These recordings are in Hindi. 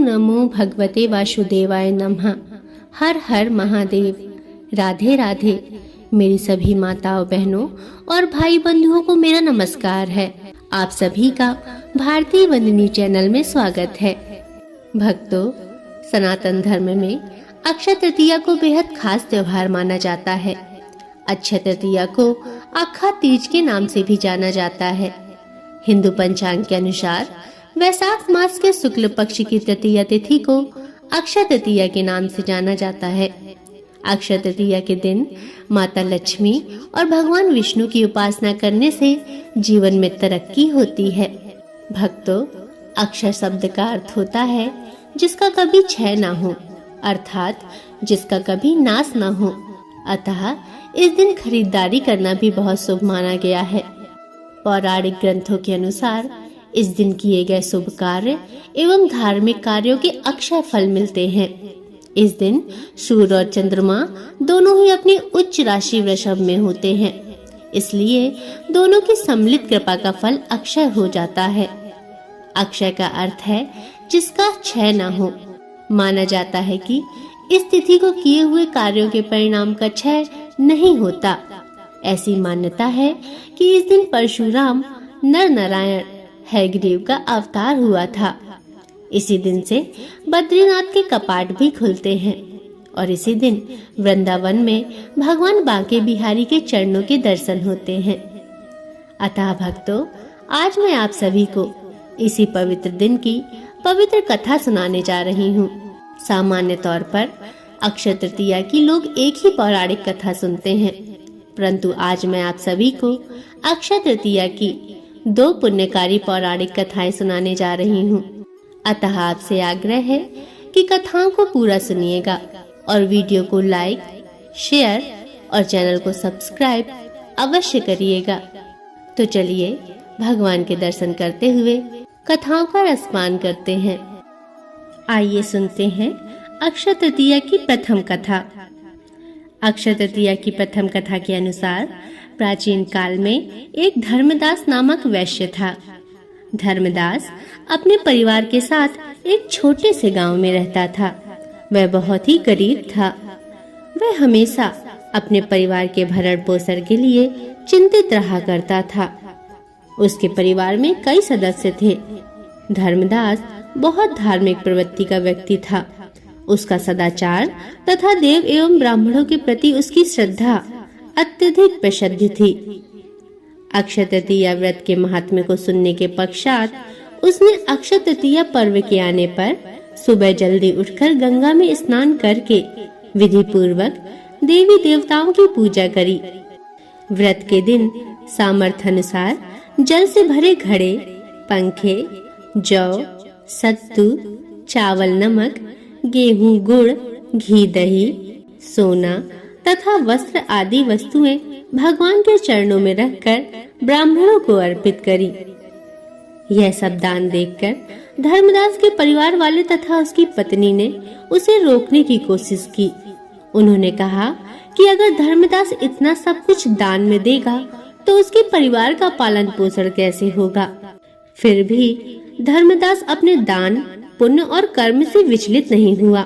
नमो भगवते वासुदेवाय नमः। हर हर महादेव। राधे राधे। मेरी सभी माताओं बहनों और भाई बंधुओं को मेरा नमस्कार है। आप सभी का भारतीय वंदनी चैनल में स्वागत है। भक्तों, सनातन धर्म में अक्षय तृतीया को बेहद खास त्योहार माना जाता है। अक्षय तृतीया को अखा तीज के नाम से भी जाना जाता है। हिंदू पंचांग के अनुसार वैशाख मास के शुक्ल पक्ष की तृतीया तिथि को अक्षय तृतीया के नाम से जाना जाता है। अक्षय तृतीया के दिन माता लक्ष्मी और भगवान विष्णु की उपासना करने से जीवन में तरक्की होती है। भक्तों, अक्षय शब्द का अर्थ होता है जिसका कभी क्षय ना हो, अर्थात जिसका कभी नाश ना हो। अतः इस दिन खरीदारी करना भी बहुत शुभ माना गया है। पौराणिक ग्रंथों के अनुसार इस दिन किए गए शुभ कार्य एवं धार्मिक कार्यों के अक्षय फल मिलते हैं। इस दिन सूर्य और चंद्रमा दोनों ही अपनी उच्च राशि वृषभ में होते हैं, इसलिए दोनों की सम्मिलित कृपा का फल अक्षय हो जाता है। अक्षय का अर्थ है जिसका क्षय न हो। माना जाता है कि इस तिथि को किए हुए कार्यों के परिणाम का क्षय नहीं होता। ऐसी मान्यता है कि इस दिन परशुराम नर नारायण हयग्रीव का अवतार हुआ था। इसी दिन से बद्रीनाथ के कपाट भी खुलते हैं और इसी दिन वृंदावन में भगवान बांके बिहारी के चरणों के दर्शन होते हैं। अतः भक्तों, आज मैं आप सभी को इसी पवित्र दिन की पवित्र कथा सुनाने जा रही हूँ। सामान्य तौर पर अक्षय तृतीया की लोग एक ही पौराणिक कथा सुनते हैं, परंतु आज मैं आप सभी को अक्षय तृतीया की 2 पुण्यकारी पौराणिक कथाएं सुनाने जा रही हूँ। अतः आपसे आग्रह है कि कथाओं को पूरा सुनिएगा और वीडियो को लाइक, शेयर और चैनल को सब्सक्राइब अवश्य करिएगा। तो चलिए भगवान के दर्शन करते हुए कथाओं का रसपान करते हैं। आइए सुनते हैं अक्षय तृतीया की प्रथम कथा। अक्षय तृतीया की प्रथम कथा के अनुसार प्राचीन काल में एक धर्मदास नामक वैश्य था। धर्मदास अपने परिवार के साथ एक छोटे से गांव में रहता था। वह बहुत ही गरीब था। वह हमेशा अपने परिवार के भरण पोषण के लिए चिंतित रहा करता था। उसके परिवार में कई सदस्य थे। धर्मदास बहुत धार्मिक प्रवृत्ति का व्यक्ति था। उसका सदाचार तथा देव एवं ब्राह्मणों के प्रति उसकी श्रद्धा अत्यधिक प्रसिद्ध थी। अक्षय तृतीया व्रत के महात्म्य को सुनने के पश्चात उसने अक्षय तृतीया पर्व के आने पर सुबह जल्दी उठकर गंगा में स्नान करके विधि पूर्वक देवी देवताओं की पूजा करी। व्रत के दिन सामर्थ्य अनुसार जल से भरे घड़े, पंखे, जौ, सत्तू, चावल, नमक, गेहूं, गुड़, घी, दही, सोना तथा वस्त्र आदि वस्तुएं भगवान के चरणों में रखकर ब्राह्मणों को अर्पित करी। यह सब दान देखकर धर्मदास के परिवार वाले तथा उसकी पत्नी ने उसे रोकने की कोशिश की। उन्होंने कहा कि अगर धर्मदास इतना सब कुछ दान में देगा तो उसके परिवार का पालन पोषण कैसे होगा। फिर भी धर्मदास अपने दान, पुण्य और कर्म से विचलित नहीं हुआ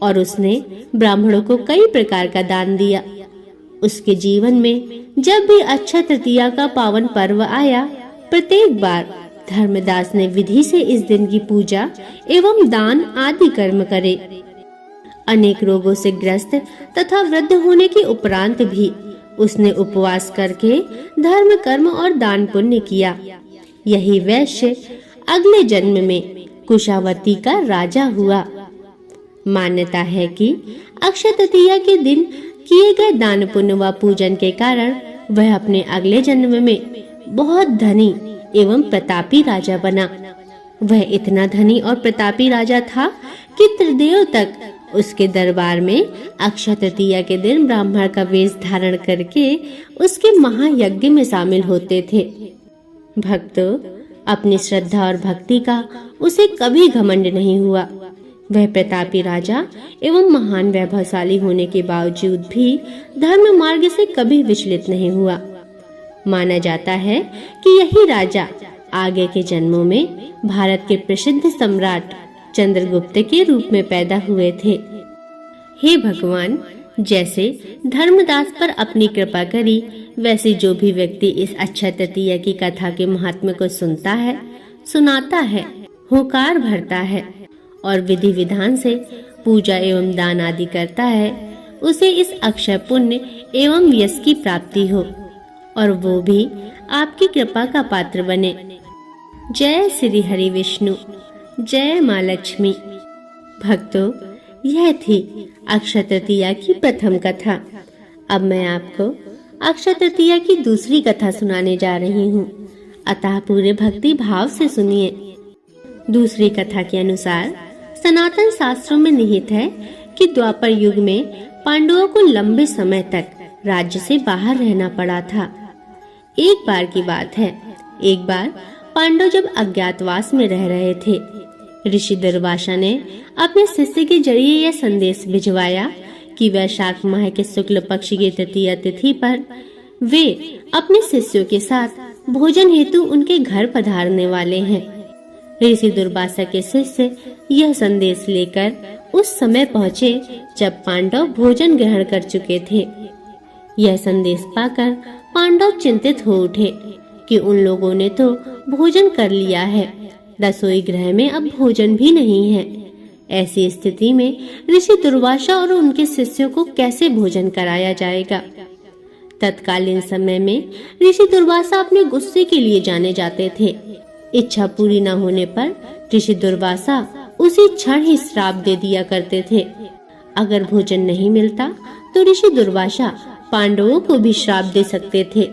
और उसने ब्राह्मणों को कई प्रकार का दान दिया। उसके जीवन में जब भी अक्षय तृतीया का पावन पर्व आया, प्रत्येक बार धर्मदास ने विधि से इस दिन की पूजा एवं दान आदि कर्म करे। अनेक रोगों से ग्रस्त तथा वृद्ध होने के उपरांत भी उसने उपवास करके धर्म, कर्म और दान पुण्य किया। यही वैश्य अगले जन्म में कुशावती का राजा हुआ। मान्यता है कि अक्षय तृतीया के दिन किए गए दान, पुण्य व पूजन के कारण वह अपने अगले जन्म में बहुत धनी एवं प्रतापी राजा बना। वह इतना धनी और प्रतापी राजा था कि त्रिदेव तक उसके दरबार में अक्षय तृतीया के दिन ब्राह्मण का वेश धारण करके उसके महायज्ञ में शामिल होते थे। भक्तों, अपनी श्रद्धा और भक्ति का उसे कभी घमंड नहीं हुआ। वह प्रतापी राजा एवं महान वैभवशाली होने के बावजूद भी धर्म मार्ग से कभी विचलित नहीं हुआ। माना जाता है कि यही राजा आगे के जन्मों में भारत के प्रसिद्ध सम्राट चंद्रगुप्त के रूप में पैदा हुए थे। हे भगवान, जैसे धर्मदास पर अपनी कृपा करी, वैसे जो भी व्यक्ति इस अक्षय तृतीया की कथा के महात्म्य को सुनता है, सुनाता है, होकार भरता है और विधि विधान से पूजा एवं दान आदि करता है, उसे इस अक्षय पुण्य एवं यश की प्राप्ति हो और वो भी आपकी कृपा का पात्र बने। जय श्री हरि विष्णु, जय माँ लक्ष्मी। भक्तों, यह थी अक्षय तृतीया की प्रथम कथा। अब मैं आपको अक्षय तृतीया की दूसरी कथा सुनाने जा रही हूँ, अतः पूरे भक्ति भाव से सुनिए। दूसरी कथा के अनुसार सनातन शास्त्रों में निहित है कि द्वापर युग में पांडवों को लंबे समय तक राज्य से बाहर रहना पड़ा था। एक बार की बात है, एक बार पांडव जब अज्ञातवास में रह रहे थे, ऋषि दुर्वासा ने अपने शिष्य के जरिए यह संदेश भिजवाया कि वैशाख माह के शुक्ल पक्ष की तृतीया तिथि पर वे अपने शिष्यों के साथ भोजन हेतु उनके घर पधारने वाले हैं। ऋषि दुर्वासा के शिष्य यह संदेश लेकर उस समय पहुँचे जब पांडव भोजन ग्रहण कर चुके थे। यह संदेश पाकर पांडव चिंतित हो उठे कि उन लोगों ने तो भोजन कर लिया है, रसोई गृह में अब भोजन भी नहीं है। ऐसी स्थिति में ऋषि दुर्वासा और उनके शिष्यों को कैसे भोजन कराया जाएगा। तत्कालीन समय में ऋषि दुर्वासा अपने गुस्से के लिए जाने जाते थे। इच्छा पूरी न होने पर ऋषि दुर्वासा उसी क्षण ही श्राप दे दिया करते थे। अगर भोजन नहीं मिलता तो ऋषि दुर्वासा पांडवों को भी श्राप दे सकते थे।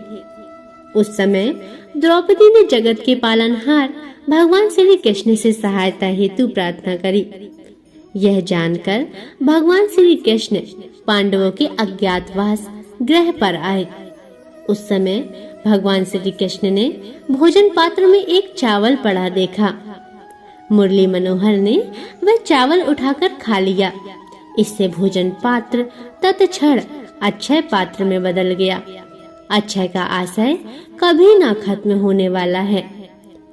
उस समय द्रौपदी ने जगत के पालनहार भगवान श्री कृष्ण से सहायता हेतु प्रार्थना करी। यह जानकर भगवान श्री कृष्ण पांडवों के अज्ञातवास गृह पर आए। उस समय भगवान श्री कृष्ण ने भोजन पात्र में एक चावल पड़ा देखा। मुरली मनोहर ने वह चावल उठाकर खा लिया। इससे भोजन पात्र तत्क्षण अक्षय पात्र में बदल गया। अक्षय का आशय कभी ना खत्म होने वाला है।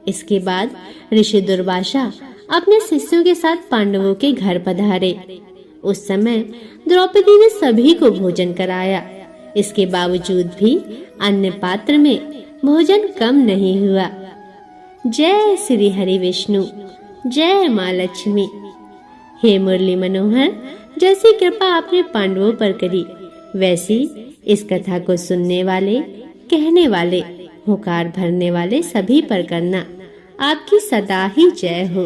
इसके बाद ऋषि दुर्वासा अपने शिष्यों के साथ पांडवों के घर पधारे। उस समय द्रौपदी ने सभी को भोजन कराया। इसके बावजूद भी अन्य पात्र में भोजन कम नहीं हुआ। जय श्री हरि विष्णु, जय माँ लक्ष्मी। हे मुरली मनोहर, जैसी कृपा आपने पांडवों पर करी, वैसी इस कथा को सुनने वाले, कहने वाले, होकार भरने वाले सभी पर करना। आपकी सदा ही जय हो।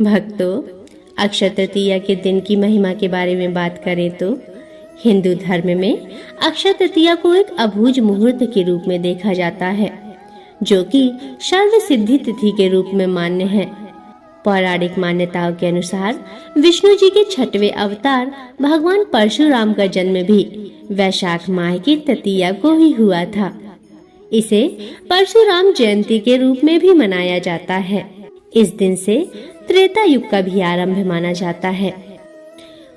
भक्तों, अक्षय तृतीया के दिन की महिमा के बारे में बात करें तो हिंदू धर्म में अक्षय तृतीया को एक अभूज मुहूर्त के रूप में देखा जाता है, जो कि सर्व सिद्धि तिथि के रूप में मान्य है। पौराणिक मान्यताओं के अनुसार विष्णु जी के 6वें अवतार भगवान परशुराम का जन्म भी वैशाख माह की तृतीया को ही हुआ था। इसे परशुराम जयंती के रूप में भी मनाया जाता है। इस दिन से त्रेता युग का भी आरंभ माना जाता है।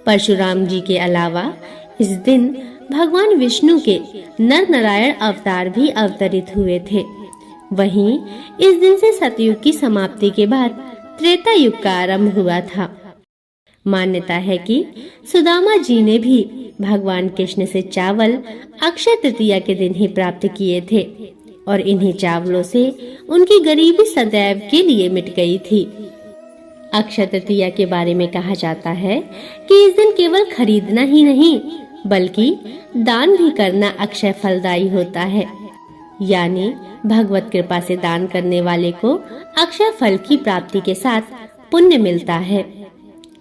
परशुराम जी के अलावा इस दिन भगवान विष्णु के नर नारायण अवतार भी अवतरित हुए थे। वहीं इस दिन से सतयुग की समाप्ति के बाद त्रेता युग का आरंभ हुआ था। मान्यता है कि सुदामा जी ने भी भगवान कृष्ण से चावल अक्षय तृतीया के दिन ही प्राप्त किए थे और इन्हीं चावलों से उनकी गरीबी सदैव के लिए मिट गई थी। अक्षय तृतीया के बारे में कहा जाता है कि इस दिन केवल खरीदना ही नहीं बल्कि दान भी करना अक्षय फलदायी होता है। यानी भगवत कृपा से दान करने वाले को अक्षय फल की प्राप्ति के साथ पुण्य मिलता है।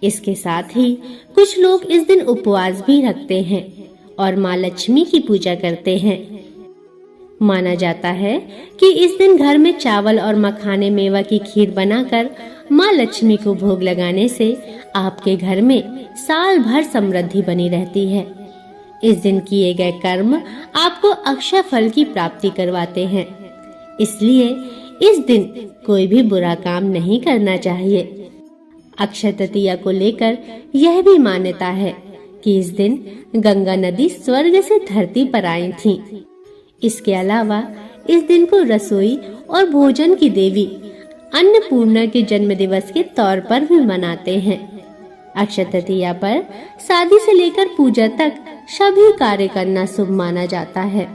इसके साथ ही कुछ लोग इस दिन उपवास भी रखते हैं और माँ लक्ष्मी की पूजा करते हैं। माना जाता है कि इस दिन घर में चावल और मखाने मेवा की खीर बनाकर माँ लक्ष्मी को भोग लगाने से आपके घर में साल भर समृद्धि बनी रहती है। इस दिन किए गए कर्म आपको अक्षय फल की प्राप्ति करवाते हैं। इसलिए इस दिन कोई भी बुरा काम नहीं करना चाहिए। अक्षय तृतीया को लेकर यह भी मान्यता है कि इस दिन गंगा नदी स्वर्ग से धरती पर आई थी। इसके अलावा इस दिन को रसोई और भोजन की देवी अन्नपूर्णा के जन्म दिवस के तौर पर भी मनाते हैं। अक्षय तृतीया पर शादी से लेकर पूजा तक सभी कार्य करना शुभ माना जाता है।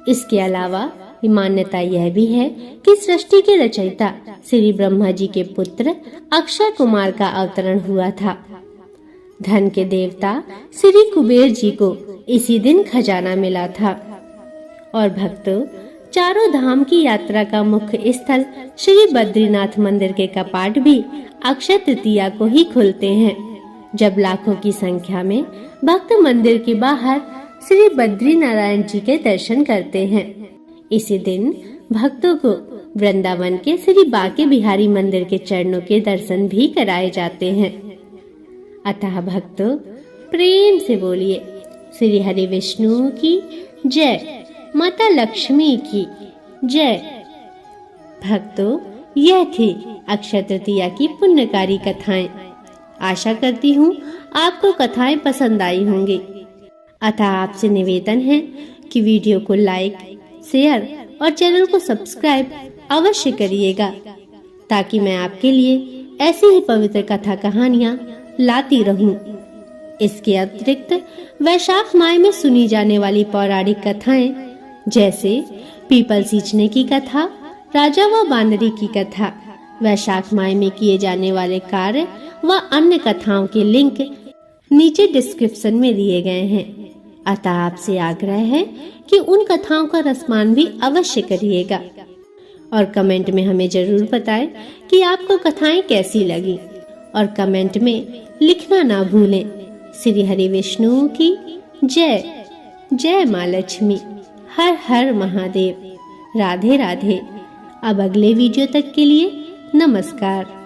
इसके अलावा मान्यता यह भी है कि सृष्टि के रचयिता श्री ब्रह्मा जी के पुत्र अक्षय कुमार का अवतरण हुआ था। धन के देवता श्री कुबेर जी को इसी दिन खजाना मिला था। और भक्तों, चारों धाम की यात्रा का मुख्य स्थल श्री बद्रीनाथ मंदिर के कपाट भी अक्षय तृतीया को ही खुलते हैं, जब लाखों की संख्या में भक्त मंदिर के बाहर श्री बद्री नारायण जी के दर्शन करते हैं। इसी दिन भक्तों को वृंदावन के श्री बांके बिहारी मंदिर के चरणों के दर्शन भी कराए जाते हैं। अतः भक्तों, प्रेम से बोलिए श्री हरि विष्णु की जय, माता लक्ष्मी की जय। भक्तों, यह थी अक्षय तृतीया की पुण्यकारी कथाएं। आशा करती हूँ आपको कथाएं पसंद आई होंगी। अतः आपसे निवेदन है कि वीडियो को लाइक, शेयर और चैनल को सब्सक्राइब अवश्य करिएगा, ताकि मैं आपके लिए ऐसी ही पवित्र कथा कहानियाँ लाती रहूं। इसके अतिरिक्त वैशाख माह में सुनी जाने वाली पौराणिक कथाएं जैसे पीपल सींचने की कथा, राजा व बानरी की कथा, वैशाख माह में किए जाने वाले कार्य व अन्य कथाओं के लिंक नीचे डिस्क्रिप्शन में दिए गए हैं। अतः आपसे आग्रह है कि उन कथाओं का रसपान भी अवश्य करिएगा और कमेंट में हमें जरूर बताएं कि आपको कथाएं कैसी लगी, और कमेंट में लिखना ना भूलें। श्री हरि विष्णु की जय। जय माँ लक्ष्मी। हर हर महादेव। राधे राधे। अब अगले वीडियो तक के लिए नमस्कार।